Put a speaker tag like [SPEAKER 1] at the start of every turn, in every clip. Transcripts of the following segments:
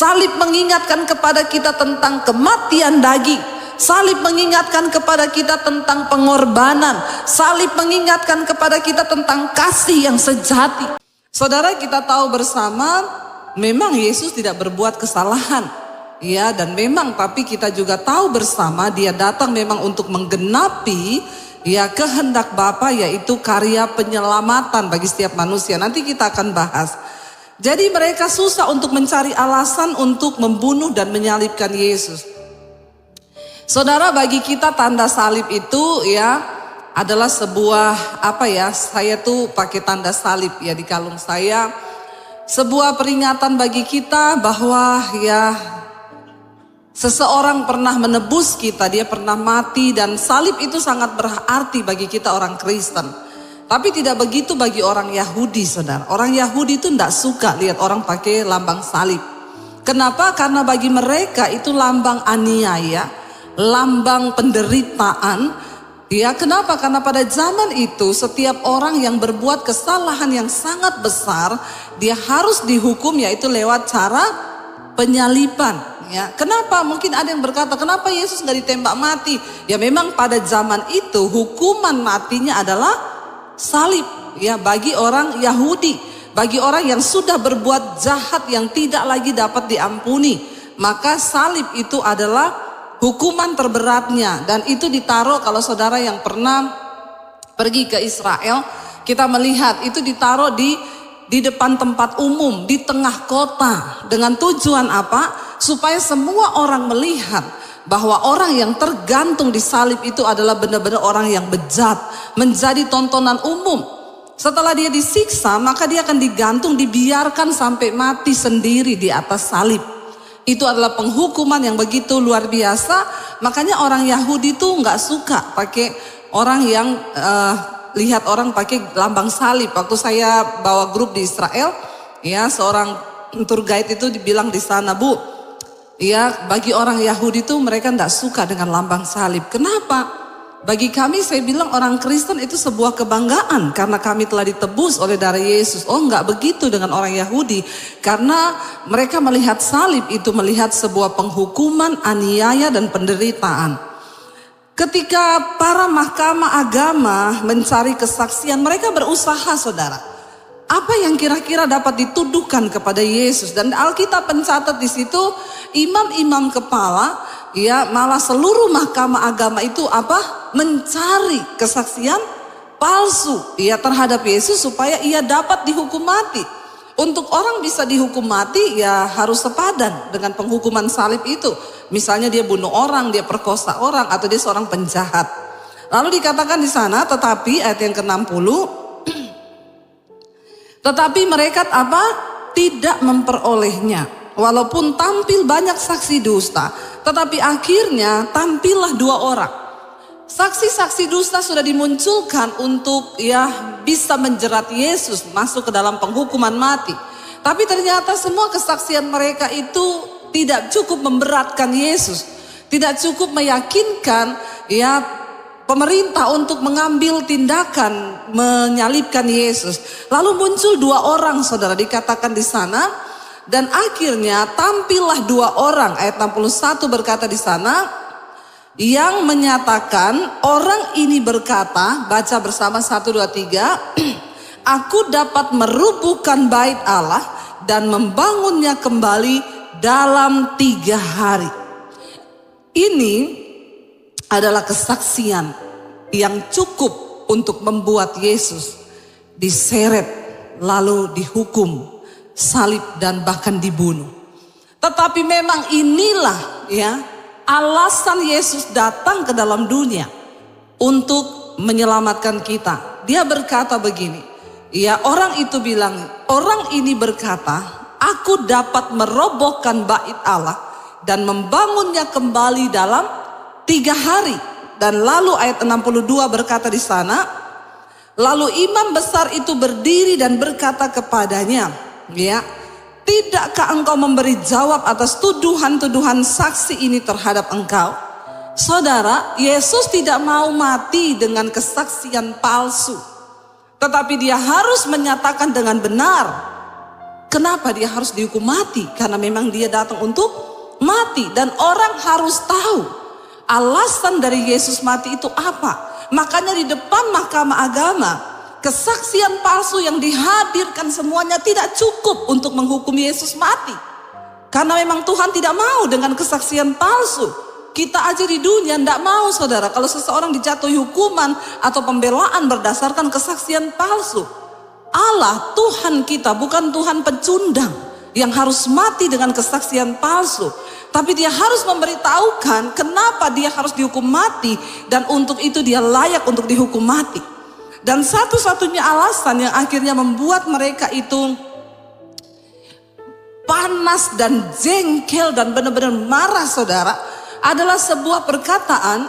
[SPEAKER 1] Salib mengingatkan kepada kita tentang kematian daging. Salib mengingatkan kepada kita tentang pengorbanan. Salib mengingatkan kepada kita tentang kasih yang sejati. Saudara, kita tahu bersama, memang Yesus tidak berbuat kesalahan. Ya, dan memang tapi kita juga tahu bersama dia datang memang untuk menggenapi ya kehendak Bapa, yaitu karya penyelamatan bagi setiap manusia. Nanti kita akan bahas. Jadi mereka susah untuk mencari alasan untuk membunuh dan menyalibkan Yesus. Saudara, bagi kita tanda salib itu ya adalah sebuah saya tuh pakai tanda salib ya di kalung saya. Sebuah peringatan bagi kita bahwa ya seseorang pernah menebus kita, dia pernah mati, dan salib itu sangat berarti bagi kita orang Kristen. Tapi tidak begitu bagi orang Yahudi, saudara. Orang Yahudi itu tidak suka lihat orang pakai lambang salib. Kenapa? Karena bagi mereka itu lambang aniaya, lambang penderitaan. Ya, kenapa? Karena pada zaman itu setiap orang yang berbuat kesalahan yang sangat besar, dia harus dihukum, yaitu lewat cara penyaliban. Ya, kenapa? Mungkin ada yang berkata, kenapa Yesus nggak ditembak mati? Ya memang pada zaman itu hukuman matinya adalah salib ya bagi orang Yahudi, bagi orang yang sudah berbuat jahat yang tidak lagi dapat diampuni, maka salib itu adalah hukuman terberatnya. Dan itu ditaruh, kalau saudara yang pernah pergi ke Israel, kita melihat itu ditaruh di depan tempat umum, di tengah kota. Dengan tujuan apa? Supaya semua orang melihat bahwa orang yang tergantung di salib itu adalah benar-benar orang yang bejat, menjadi tontonan umum. Setelah dia disiksa, maka dia akan digantung, dibiarkan sampai mati sendiri di atas salib. Itu adalah penghukuman yang begitu luar biasa. Makanya orang Yahudi itu nggak suka pakai orang yang lihat orang pakai lambang salib. Waktu saya bawa grup di Israel, ya seorang tour guide itu dibilang di sana, Bu, ya bagi orang Yahudi itu mereka tidak suka dengan lambang salib. Kenapa? Bagi kami, saya bilang, orang Kristen itu sebuah kebanggaan karena kami telah ditebus oleh darah Yesus. Oh, enggak begitu dengan orang Yahudi, karena mereka melihat salib itu melihat sebuah penghukuman, aniaya dan penderitaan. Ketika para mahkamah agama mencari kesaksian, mereka berusaha, saudara, apa yang kira-kira dapat dituduhkan kepada Yesus. Dan Alkitab mencatat di situ imam-imam kepala, ya malah seluruh mahkamah agama itu mencari kesaksian palsu ya terhadap Yesus supaya ia dapat dihukum mati. Untuk orang bisa dihukum mati ya harus sepadan dengan penghukuman salib itu. Misalnya dia bunuh orang, dia perkosa orang, atau dia seorang penjahat. Lalu dikatakan di sana, tetapi ayat yang ke-60, tetapi mereka tidak memperolehnya. Walaupun tampil banyak saksi dusta, tetapi akhirnya tampillah 2 orang. Saksi-saksi dusta sudah dimunculkan untuk ya bisa menjerat Yesus masuk ke dalam penghukuman mati. Tapi ternyata semua kesaksian mereka itu tidak cukup memberatkan Yesus, tidak cukup meyakinkan ya pemerintah untuk mengambil tindakan menyalibkan Yesus. Lalu muncul 2 orang, saudara, dikatakan di sana, dan akhirnya tampillah 2 orang. Ayat 61 berkata di sana, yang menyatakan, orang ini berkata, baca bersama 1, 2, 3, aku dapat merubuhkan bait Allah dan membangunnya kembali dalam 3 hari. Ini adalah kesaksian yang cukup untuk membuat Yesus diseret lalu dihukum, salib dan bahkan dibunuh. Tetapi memang inilah ya alasan Yesus datang ke dalam dunia untuk menyelamatkan kita. Dia berkata begini, ya orang itu bilang, orang ini berkata, aku dapat merobohkan bait Allah dan membangunnya kembali dalam 3 hari. Dan lalu ayat 62 berkata di sana, lalu imam besar itu berdiri dan berkata kepadanya, ya, tidakkah engkau memberi jawab atas tuduhan-tuduhan saksi ini terhadap engkau? Saudara, Yesus tidak mau mati dengan kesaksian palsu, tetapi dia harus menyatakan dengan benar Kenapa dia harus dihukum mati? Karena memang dia datang untuk mati. Dan orang harus tahu alasan dari Yesus mati itu apa. Makanya di depan mahkamah agama, kesaksian palsu yang dihadirkan semuanya tidak cukup untuk menghukum Yesus mati. Karena memang Tuhan tidak mau dengan kesaksian palsu. Kita aja di dunia tidak mau, saudara, kalau seseorang dijatuhi hukuman atau pembelaan berdasarkan kesaksian palsu. Allah, Tuhan kita bukan Tuhan pecundang yang harus mati dengan kesaksian palsu. Tapi dia harus memberitahukan kenapa dia harus dihukum mati, dan untuk itu dia layak untuk dihukum mati. Dan satu-satunya alasan yang akhirnya membuat mereka itu panas dan jengkel dan benar-benar marah, saudara, adalah sebuah perkataan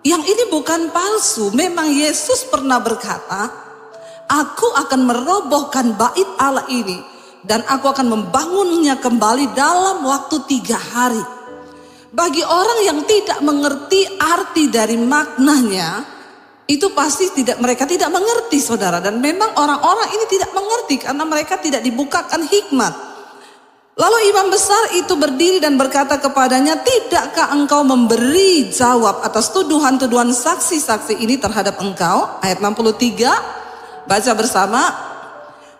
[SPEAKER 1] yang ini bukan palsu. Memang Yesus pernah berkata, aku akan merobohkan bait Allah ini dan aku akan membangunnya kembali dalam waktu 3 hari. Bagi orang yang tidak mengerti arti dari maknanya, itu pasti mereka tidak mengerti, saudara. Dan memang orang-orang ini tidak mengerti karena mereka tidak dibukakan hikmat. Lalu imam besar itu berdiri dan berkata kepadanya, tidakkah engkau memberi jawab atas tuduhan-tuduhan saksi-saksi ini terhadap engkau? Ayat 63, baca bersama.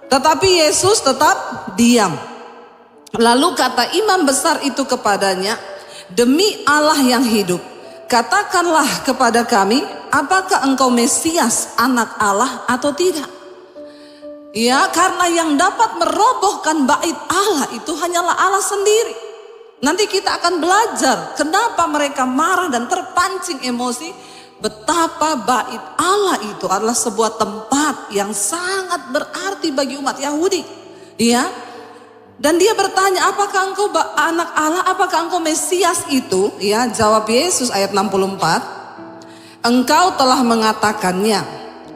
[SPEAKER 1] Tetapi Yesus tetap diam. Lalu kata imam besar itu kepadanya, demi Allah yang hidup, katakanlah kepada kami, apakah engkau Mesias, anak Allah atau tidak? Ya, karena yang dapat merobohkan bait Allah itu hanyalah Allah sendiri. Nanti kita akan belajar kenapa mereka marah dan terpancing emosi. Betapa bait Allah itu adalah sebuah tempat yang sangat berarti bagi umat Yahudi. Ya, dan dia bertanya, apakah engkau anak Allah, apakah engkau Mesias itu? Ya, jawab Yesus ayat 64. Engkau telah mengatakannya,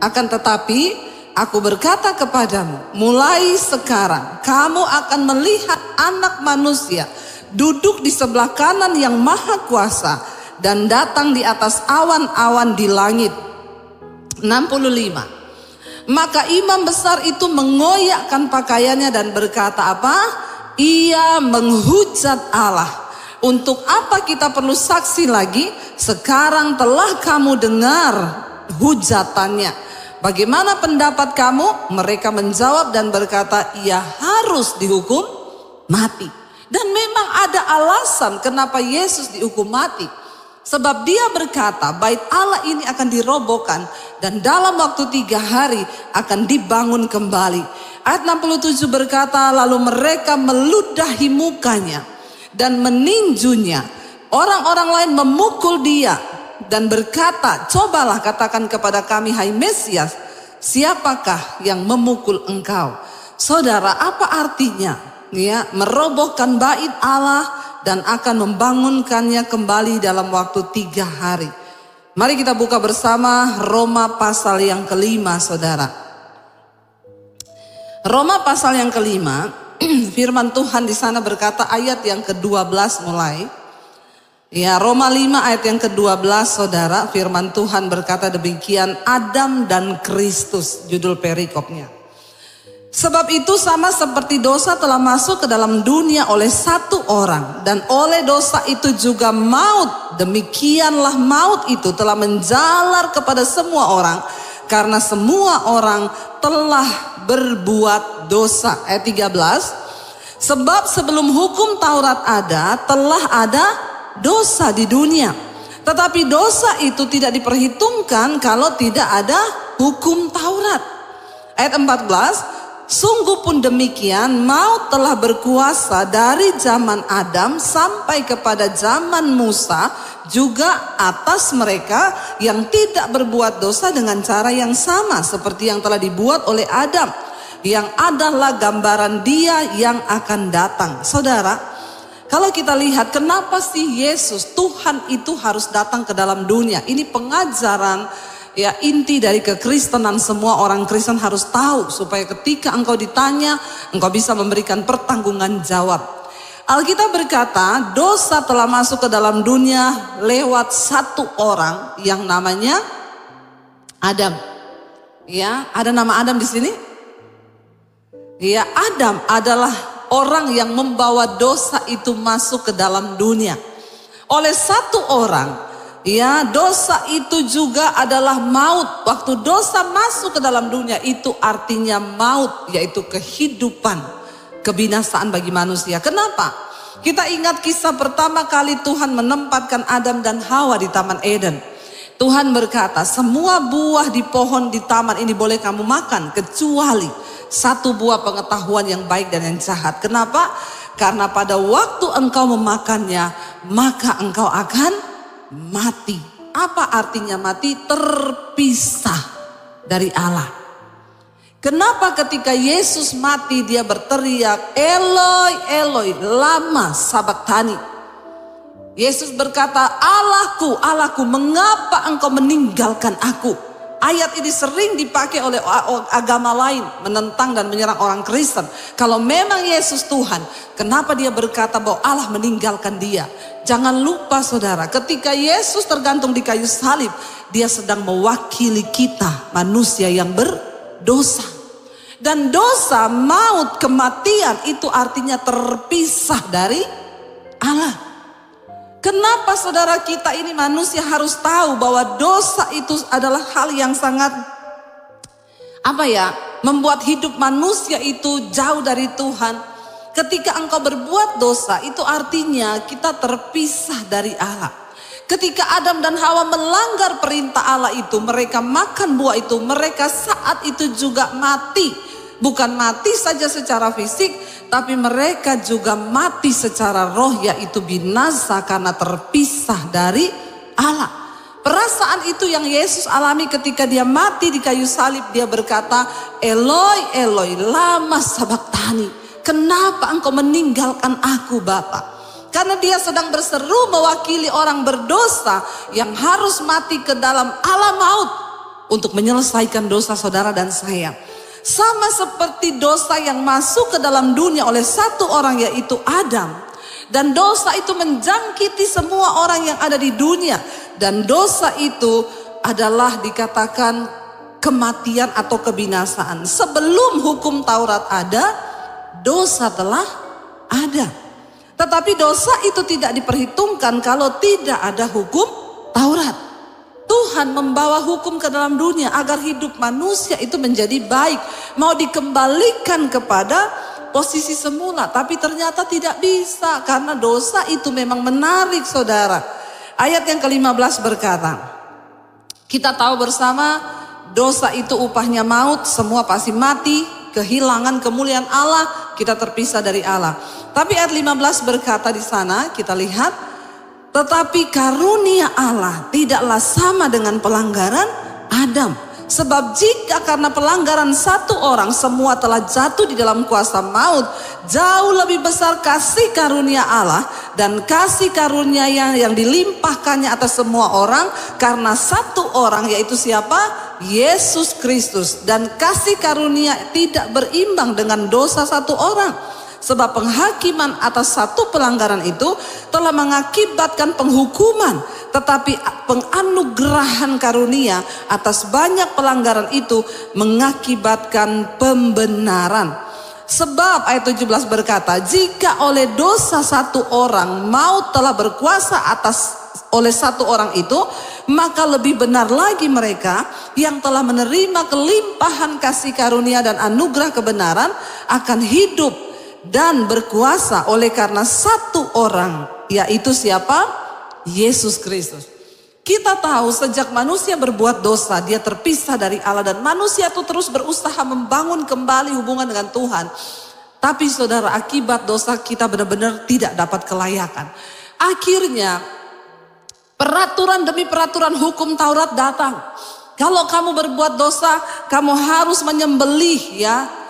[SPEAKER 1] akan tetapi aku berkata kepadamu, mulai sekarang kamu akan melihat Anak Manusia duduk di sebelah kanan yang Maha Kuasa dan datang di atas awan-awan di langit. 65. Maka imam besar itu mengoyakkan pakaiannya dan berkata apa? Ia menghujat Allah. Untuk apa kita perlu saksi lagi? Sekarang telah kamu dengar hujatannya. Bagaimana pendapat kamu? Mereka menjawab dan berkata, ia harus dihukum mati. Dan memang ada alasan kenapa Yesus dihukum mati. Sebab dia berkata, bait Allah ini akan dirobohkan dan dalam waktu 3 hari akan dibangun kembali. Ayat 67 berkata, lalu mereka meludahi mukanya dan meninjunya. Orang-orang lain memukul dia dan berkata, cobalah katakan kepada kami, hai Mesias, siapakah yang memukul engkau? Saudara, apa artinya? Ya, merobohkan bait Allah dan akan membangunkannya kembali dalam waktu 3 hari. Mari kita buka bersama Roma pasal yang kelima, saudara. Roma pasal yang kelima, firman Tuhan di sana berkata ayat yang ke-12 mulai. Ya, Roma 5 ayat yang ke-12, saudara, firman Tuhan berkata demikian, Adam dan Kristus, judul perikopnya. Sebab itu sama seperti dosa telah masuk ke dalam dunia oleh satu orang, dan oleh dosa itu juga maut, demikianlah maut itu telah menjalar kepada semua orang, karena semua orang telah berbuat dosa. Ayat 13, sebab sebelum hukum Taurat ada, telah ada dosa di dunia. Tetapi dosa itu tidak diperhitungkan kalau tidak ada hukum Taurat. Ayat 14, sungguh pun demikian maut telah berkuasa dari zaman Adam sampai kepada zaman Musa juga atas mereka yang tidak berbuat dosa dengan cara yang sama seperti yang telah dibuat oleh Adam, yang adalah gambaran Dia yang akan datang. Saudara, kalau kita lihat kenapa sih Yesus Tuhan itu harus datang ke dalam dunia? Ini pengajaran ya inti dari kekristenan. Semua orang Kristen harus tahu supaya ketika engkau ditanya, engkau bisa memberikan pertanggungan jawab. Alkitab berkata, dosa telah masuk ke dalam dunia lewat satu orang yang namanya Adam. Ya, ada nama Adam di sini? Ya, Adam adalah orang yang membawa dosa itu masuk ke dalam dunia. Oleh satu orang, ya, dosa itu juga adalah maut. Waktu dosa masuk ke dalam dunia itu artinya maut, yaitu kehidupan, kebinasaan bagi manusia. Kenapa? Kita ingat kisah pertama kali Tuhan menempatkan Adam dan Hawa di Taman Eden. Tuhan berkata, semua buah di pohon di taman ini boleh kamu makan, kecuali satu buah pengetahuan yang baik dan yang jahat. Kenapa? Karena pada waktu engkau memakannya, maka engkau akan mati. Apa artinya mati? Terpisah dari Allah. Kenapa ketika Yesus mati dia berteriak, Eloi, Eloi, lama sabachthani. Yesus berkata, Allahku, Allahku, mengapa engkau meninggalkan aku? Ayat ini sering dipakai oleh agama lain, menentang dan menyerang orang Kristen. Kalau memang Yesus Tuhan, kenapa dia berkata bahwa Allah meninggalkan dia? Jangan lupa saudara, ketika Yesus tergantung di kayu salib, dia sedang mewakili kita, manusia yang berdosa. Dan dosa, maut, kematian itu artinya terpisah dari Allah. Kenapa saudara kita ini manusia harus tahu bahwa dosa itu adalah hal yang sangat membuat hidup manusia itu jauh dari Tuhan. Ketika engkau berbuat dosa itu artinya kita terpisah dari Allah. Ketika Adam dan Hawa melanggar perintah Allah itu, mereka makan buah itu, mereka saat itu juga mati. Bukan mati saja secara fisik, tapi mereka juga mati secara roh, yaitu binasa karena terpisah dari Allah. Perasaan itu yang Yesus alami ketika dia mati di kayu salib. Dia berkata, Eloi, Eloi, lama sabachthani. Kenapa engkau meninggalkan aku, Bapa? Karena dia sedang berseru mewakili orang berdosa yang harus mati ke dalam alam maut untuk menyelesaikan dosa saudara dan saya. Sama seperti dosa yang masuk ke dalam dunia oleh satu orang, yaitu Adam. Dan dosa itu menjangkiti semua orang yang ada di dunia. Dan dosa itu adalah dikatakan kematian atau kebinasaan. Sebelum hukum Taurat ada, dosa telah ada. Tetapi dosa itu tidak diperhitungkan kalau tidak ada hukum Taurat. Tuhan membawa hukum ke dalam dunia agar hidup manusia itu menjadi baik. Mau dikembalikan kepada posisi semula, tapi ternyata tidak bisa karena dosa itu memang menarik saudara. Ayat yang ke-15 berkata, kita tahu bersama dosa itu upahnya maut, semua pasti mati, kehilangan kemuliaan Allah, kita terpisah dari Allah. Tapi ayat 15 berkata di sana, kita lihat, tetapi karunia Allah tidaklah sama dengan pelanggaran Adam. Sebab jika karena pelanggaran satu orang semua telah jatuh di dalam kuasa maut, jauh lebih besar kasih karunia Allah dan kasih karunia yang dilimpahkannya atas semua orang karena satu orang, yaitu siapa? Yesus Kristus. Dan kasih karunia tidak berimbang dengan dosa satu orang. Sebab penghakiman atas satu pelanggaran itu telah mengakibatkan penghukuman. Tetapi penganugerahan karunia atas banyak pelanggaran itu mengakibatkan pembenaran. Sebab ayat 17 berkata, jika oleh dosa satu orang maut telah berkuasa oleh satu orang itu, maka lebih benar lagi mereka yang telah menerima kelimpahan kasih karunia dan anugerah kebenaran akan hidup dan berkuasa oleh karena satu orang, yaitu siapa? Yesus Kristus. Kita tahu sejak manusia berbuat dosa, dia terpisah dari Allah dan manusia itu terus berusaha membangun kembali hubungan dengan Tuhan. Tapi saudara, akibat dosa kita benar-benar tidak dapat kelayakan. Akhirnya peraturan demi peraturan hukum Taurat datang. Kalau kamu berbuat dosa, kamu harus menyembelih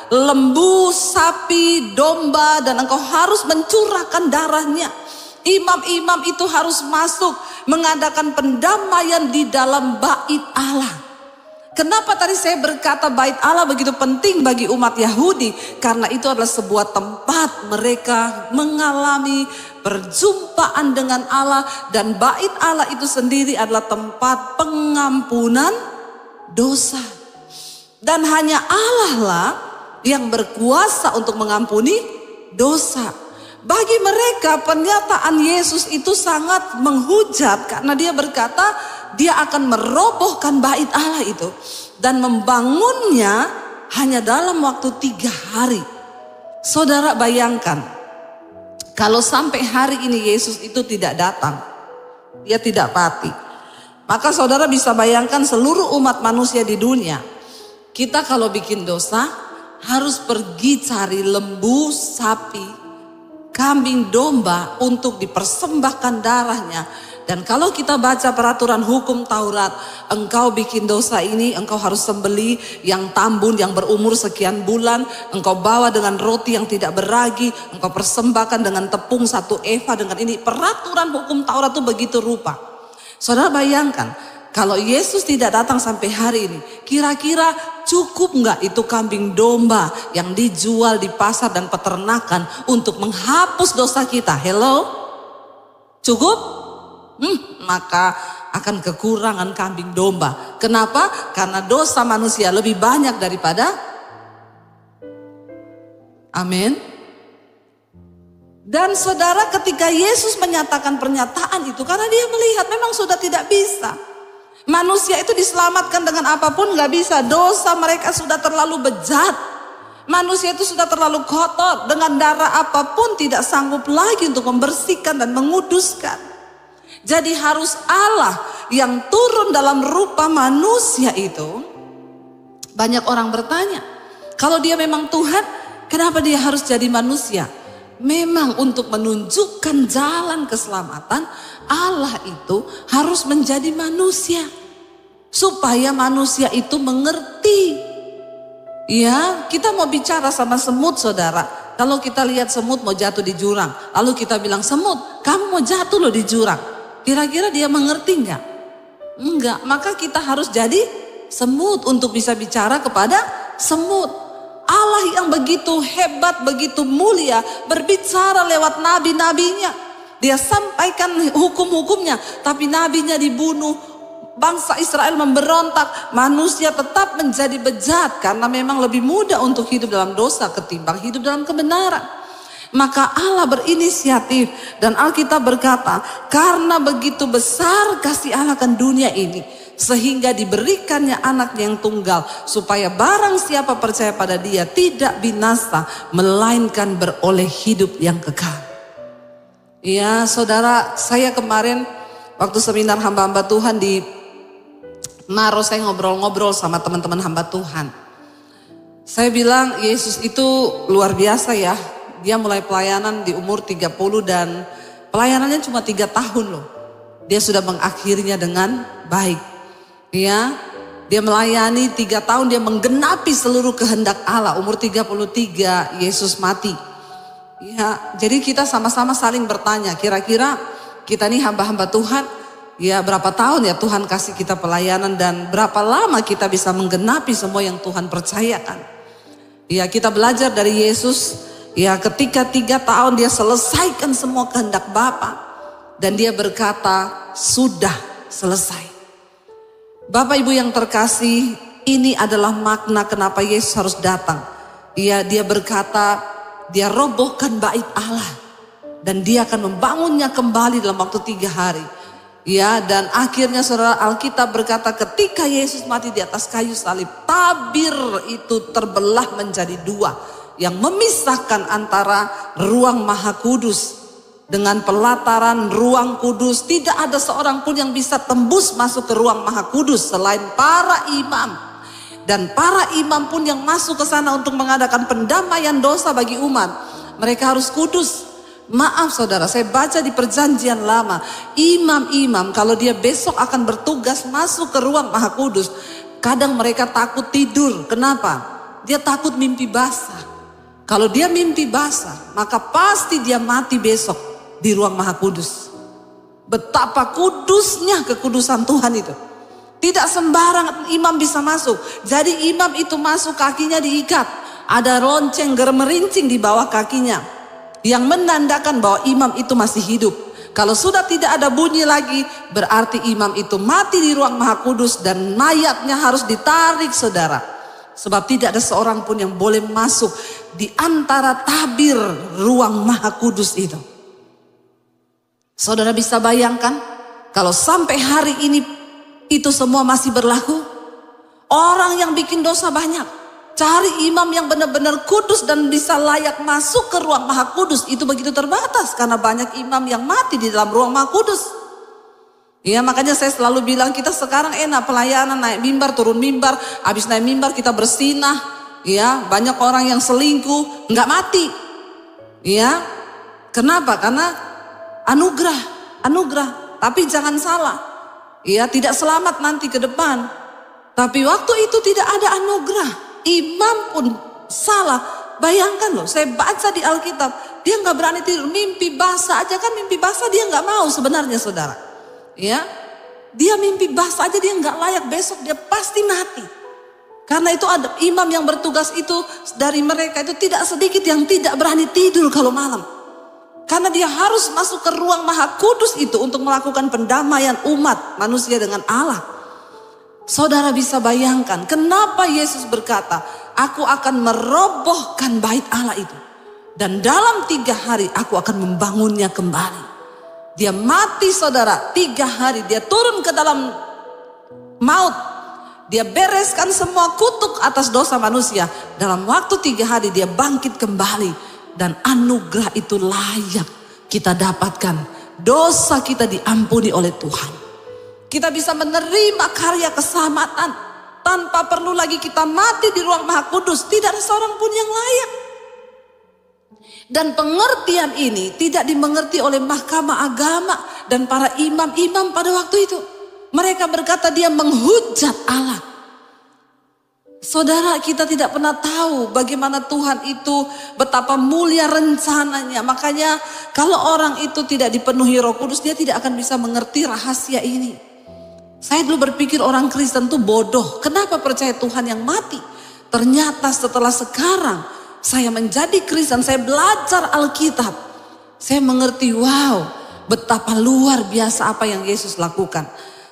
[SPEAKER 1] lembu, sapi, domba, dan engkau harus mencurahkan darahnya. Imam-imam itu harus masuk mengadakan pendamaian di dalam bait Allah. Kenapa tadi saya berkata bait Allah begitu penting bagi umat Yahudi? Karena itu adalah sebuah tempat mereka mengalami perjumpaan dengan Allah. Dan bait Allah itu sendiri adalah tempat pengampunan dosa. Dan hanya Allah lah yang berkuasa untuk mengampuni dosa. Bagi mereka pernyataan Yesus itu sangat menghujat karena dia berkata dia akan merobohkan bait Allah itu dan membangunnya hanya dalam waktu 3 hari. Saudara bayangkan kalau sampai hari ini Yesus itu tidak datang, dia tidak mati, maka saudara bisa bayangkan seluruh umat manusia di dunia. Kita kalau bikin dosa harus pergi cari lembu, sapi, kambing, domba untuk dipersembahkan darahnya. Dan kalau kita baca peraturan hukum Taurat, engkau bikin dosa ini, engkau harus sembelih yang tambun yang berumur sekian bulan, engkau bawa dengan roti yang tidak beragi, engkau persembahkan dengan tepung 1 eva dengan ini. Peraturan hukum Taurat itu begitu rupa. Saudara bayangkan, kalau Yesus tidak datang sampai hari ini, kira-kira cukup nggak itu kambing domba yang dijual di pasar dan peternakan untuk menghapus dosa kita? Hello? Cukup? Maka akan kekurangan kambing domba. Kenapa? Karena dosa manusia lebih banyak daripada. Amin. Dan saudara, ketika Yesus menyatakan pernyataan itu, karena dia melihat memang sudah tidak bisa. Manusia itu diselamatkan dengan apapun gak bisa. Dosa mereka sudah terlalu bejat. Manusia itu sudah terlalu kotor. Dengan darah apapun tidak sanggup lagi untuk membersihkan dan menguduskan. Jadi harus Allah yang turun dalam rupa manusia itu. Banyak orang bertanya, kalau dia memang Tuhan, kenapa dia harus jadi manusia? Memang untuk menunjukkan jalan keselamatan, Allah itu harus menjadi manusia. Supaya manusia itu mengerti. Ya, kita mau bicara sama semut, saudara. Kalau kita lihat semut mau jatuh di jurang, lalu kita bilang, semut, kamu mau jatuh loh di jurang. Kira-kira dia mengerti enggak? Enggak, maka kita harus jadi semut untuk bisa bicara kepada semut. Allah yang begitu hebat, begitu mulia, berbicara lewat nabi-nabinya. Dia sampaikan hukum-hukumnya, tapi nabinya dibunuh. Bangsa Israel memberontak, manusia tetap menjadi bejat karena memang lebih mudah untuk hidup dalam dosa ketimbang hidup dalam kebenaran. Maka Allah berinisiatif dan Alkitab berkata, karena begitu besar kasih Allah akan dunia ini, sehingga diberikannya anaknya yang tunggal, supaya barang siapa percaya pada dia tidak binasa, melainkan beroleh hidup yang kekal. Ya saudara, saya kemarin waktu seminar hamba-hamba Tuhan di Maros, saya ngobrol-ngobrol sama teman-teman hamba Tuhan. Saya bilang Yesus itu luar biasa ya. Dia mulai pelayanan di umur 30 dan pelayanannya cuma 3 tahun loh. Dia sudah mengakhirinya dengan baik. Ya, dia melayani 3 tahun, dia menggenapi seluruh kehendak Allah. Umur 33 Yesus mati. Ya, jadi kita sama-sama saling bertanya, kira-kira kita nih hamba-hamba Tuhan, ya berapa tahun ya Tuhan kasih kita pelayanan dan berapa lama kita bisa menggenapi semua yang Tuhan percayakan. Ya, kita belajar dari Yesus. Ya, ketika 3 tahun dia selesaikan semua kehendak Bapa dan dia berkata sudah selesai. Bapak Ibu yang terkasih, ini adalah makna kenapa Yesus harus datang. Ya, dia berkata dia robohkan bait Allah dan dia akan membangunnya kembali dalam waktu 3 hari. Ya, dan akhirnya saudara, Alkitab berkata ketika Yesus mati di atas kayu salib, tabir itu terbelah menjadi 2. Yang memisahkan antara ruang maha kudus dengan pelataran ruang kudus. Tidak ada seorang pun yang bisa tembus masuk ke ruang maha kudus selain para imam. Dan para imam pun yang masuk ke sana untuk mengadakan pendamaian dosa bagi umat, mereka harus kudus. Maaf saudara, saya baca di perjanjian lama, imam-imam kalau dia besok akan bertugas masuk ke ruang maha kudus, kadang mereka takut tidur. Kenapa? Dia takut mimpi basah. Kalau dia mimpi basah, maka pasti dia mati besok di ruang maha kudus. Betapa kudusnya kekudusan Tuhan itu. Tidak sembarangan imam bisa masuk. Jadi imam itu masuk, kakinya diikat. Ada lonceng gemerincing di bawah kakinya, yang menandakan bahwa imam itu masih hidup. Kalau sudah tidak ada bunyi lagi, berarti imam itu mati di ruang maha kudus dan mayatnya harus ditarik saudara. Sebab tidak ada seorang pun yang boleh masuk di antara tabir ruang Maha Kudus itu. Saudara bisa bayangkan kalau sampai hari ini itu semua masih berlaku. Orang yang bikin dosa banyak. Cari imam yang benar-benar kudus dan bisa layak masuk ke ruang Maha Kudus itu begitu terbatas karena banyak imam yang mati di dalam ruang Maha Kudus. Ya, makanya saya selalu bilang kita sekarang enak pelayanan, naik mimbar, turun mimbar, habis naik mimbar kita bersinah. Ya, banyak orang yang selingkuh nggak mati. Ya, kenapa? Karena anugerah. Tapi jangan salah. Ya, tidak selamat nanti ke depan. Tapi waktu itu tidak ada anugerah. Imam pun salah. Bayangkan loh, saya baca di Alkitab, dia nggak berani tidur, mimpi basah aja kan, mimpi basah dia nggak mau sebenarnya saudara. Ya, dia mimpi basah aja dia nggak layak, besok dia pasti mati. Karena itu ada imam yang bertugas itu dari mereka itu tidak sedikit yang tidak berani tidur kalau malam. Karena dia harus masuk ke ruang Maha Kudus itu untuk melakukan pendamaian umat manusia dengan Allah. Saudara bisa bayangkan kenapa Yesus berkata, aku akan merobohkan bait Allah itu. Dan dalam 3 hari aku akan membangunnya kembali. Dia mati saudara 3 hari, dia turun ke dalam maut. Dia bereskan semua kutuk atas dosa manusia. Dalam waktu 3 hari dia bangkit kembali. Dan anugerah itu layak kita dapatkan. Dosa kita diampuni oleh Tuhan. Kita bisa menerima karya keselamatan tanpa perlu lagi kita mati di ruang Maha Kudus. Tidak ada seorang pun yang layak. Dan pengertian ini tidak dimengerti oleh mahkamah agama dan para imam-imam pada waktu itu. Mereka berkata dia menghujat Allah. Saudara, kita tidak pernah tahu bagaimana Tuhan itu betapa mulia rencananya. Makanya kalau orang itu tidak dipenuhi Roh Kudus, dia tidak akan bisa mengerti rahasia ini. Saya dulu berpikir orang Kristen itu bodoh. Kenapa percaya Tuhan yang mati? Ternyata setelah sekarang saya menjadi Kristen, saya belajar Alkitab. Saya mengerti, wow, betapa luar biasa apa yang Yesus lakukan.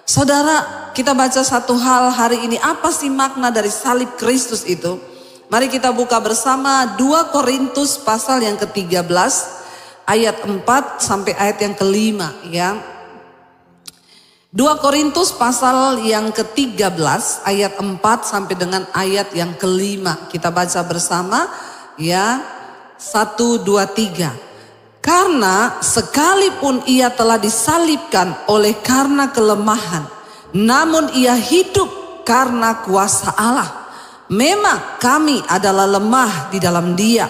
[SPEAKER 1] Saudara, kita baca satu hal hari ini. Apa sih makna dari salib Kristus itu? Mari kita buka bersama 2 Korintus pasal yang ke-13 ayat 4 sampai ayat yang ke-5 ya. 2 Korintus pasal yang ke-13 ayat 4 sampai dengan ayat yang ke-5. Kita baca bersama ya. 1, 2, 3. Karena sekalipun ia telah disalibkan oleh karena kelemahan, namun ia hidup karena kuasa Allah. Memang kami adalah lemah di dalam dia,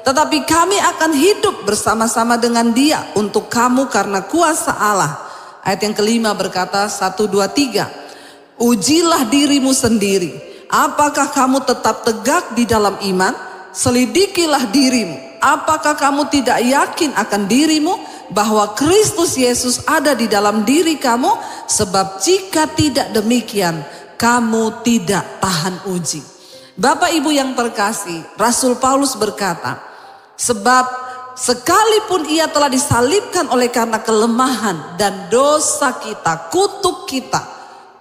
[SPEAKER 1] tetapi kami akan hidup bersama-sama dengan dia untuk kamu karena kuasa Allah. Ayat yang ke-5 berkata 1, 2, 3. Ujilah dirimu sendiri. Apakah kamu tetap tegak di dalam iman? Selidikilah dirimu. Apakah kamu tidak yakin akan dirimu bahwa Kristus Yesus ada di dalam diri kamu? Sebab jika tidak demikian, kamu tidak tahan uji. Bapak Ibu yang terkasih, Rasul Paulus berkata, sebab sekalipun ia telah disalibkan oleh karena kelemahan dan dosa kita, kutuk kita.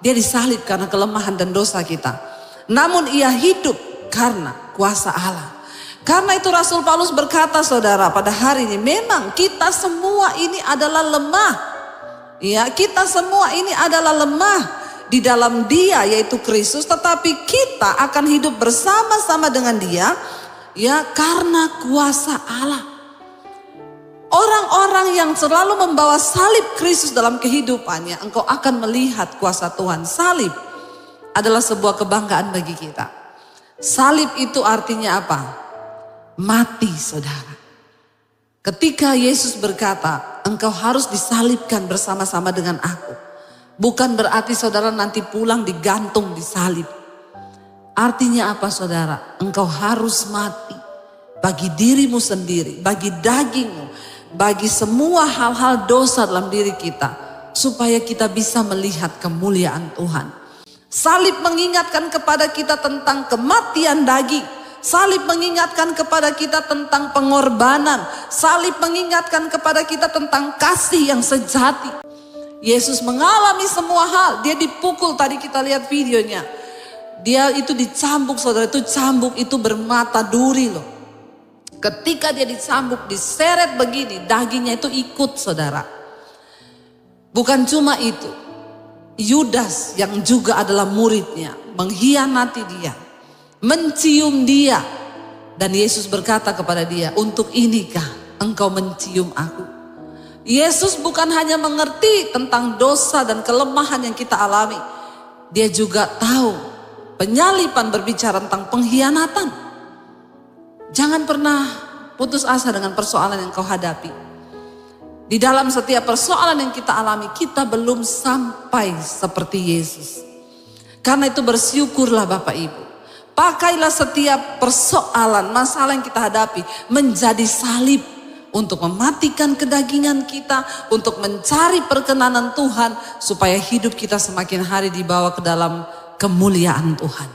[SPEAKER 1] Dia disalib karena kelemahan dan dosa kita. Namun ia hidup karena kuasa Allah. Karena itu Rasul Paulus berkata saudara pada hari ini, memang kita semua ini adalah lemah. Ya, kita semua ini adalah lemah di dalam dia yaitu Kristus. Tetapi kita akan hidup bersama-sama dengan dia ya karena kuasa Allah. Orang-orang yang selalu membawa salib Kristus dalam kehidupannya, engkau akan melihat kuasa Tuhan. Salib adalah sebuah kebanggaan bagi kita. Salib itu artinya apa? Mati saudara. Ketika Yesus berkata, engkau harus disalibkan bersama-sama dengan aku. Bukan berarti saudara nanti pulang digantung di salib. Artinya apa saudara? Engkau harus mati bagi dirimu sendiri, bagi dagingmu, bagi semua hal-hal dosa dalam diri kita, supaya kita bisa melihat kemuliaan Tuhan. Salib mengingatkan kepada kita tentang kematian daging. Salib mengingatkan kepada kita tentang pengorbanan. Salib mengingatkan kepada kita tentang kasih yang sejati. Yesus mengalami semua hal. Dia dipukul, tadi kita lihat videonya. Dia itu dicambuk, saudara, itu cambuk itu bermata duri loh. Ketika dia dicambuk, diseret begini, dagingnya itu ikut, saudara. Bukan cuma itu, Yudas yang juga adalah muridnya mengkhianati dia, mencium dia. Dan Yesus berkata kepada dia, untuk inikah engkau mencium aku? Yesus bukan hanya mengerti tentang dosa dan kelemahan yang kita alami. Dia juga tahu penyalipan berbicara tentang pengkhianatan. Jangan pernah putus asa dengan persoalan yang kau hadapi. Di dalam setiap persoalan yang kita alami, kita belum sampai seperti Yesus. Karena itu bersyukurlah Bapak Ibu. Pakailah setiap persoalan, masalah yang kita hadapi menjadi salib. Untuk mematikan kedagingan kita, untuk mencari perkenanan Tuhan. Supaya hidup kita semakin hari dibawa ke dalam kemuliaan Tuhan.